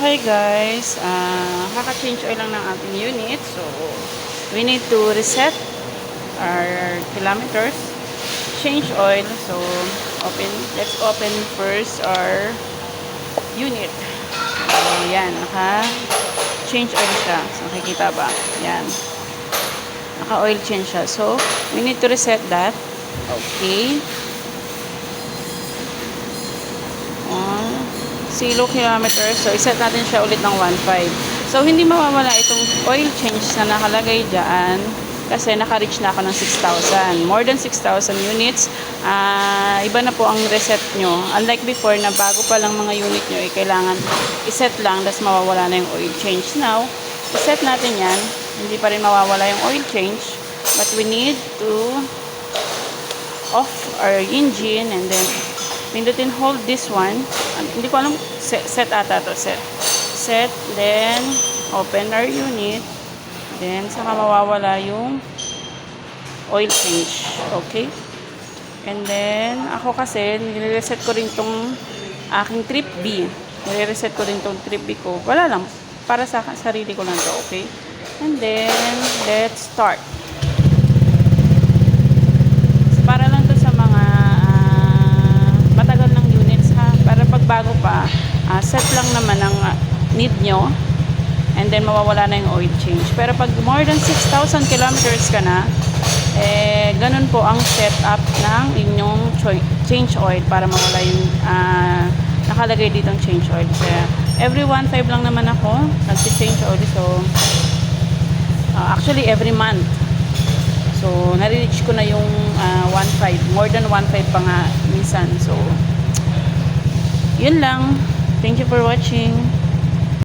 Okay guys, kaka-change oil lang ng ating unit. So, we need to reset our kilometers, change oil. So, let's open first our unit. So, yan, naka-change oil siya. So, nakikita ba? Yan. Naka-oil change siya. So, we need to reset that. Okay. 0 kilometers. So, iset natin siya ulit ng 1.5. So, hindi mawawala itong oil change na nakalagay dyan kasi naka-reach na ako ng 6,000. More than 6,000 units. Iba na po ang reset nyo. Unlike before na bago pa lang mga unit nyo, kailangan iset lang tapos mawawala na yung oil change. Now, iset natin yan. Hindi pa rin mawawala yung oil change. But we need to off our engine and then pindutin hold this one. Hindi ko alam, set ata to, set, then open our unit, then saka mawawala yung oil change. Okay, and then ako kasi nire-reset ko rin tong aking trip B, nire-reset ko rin tong trip B ko, wala lang, para sa sarili ko lang to. Okay, and then let's start. Para lang to sa mga matagal ng units ha, para pag bago pa, set lang naman ang need nyo and then mawawala na yung oil change. Pero pag more than 6,000 kilometers ka na, ganun po ang setup ng inyong change oil para mawala yung nakalagay ditong change oil. Kaya every 1.5 lang naman ako nagsi-change oil. So actually every month. So, nare-reach ko na yung 1.5. More than 1.5 pa nga minsan. So, yun lang. Thank you for watching.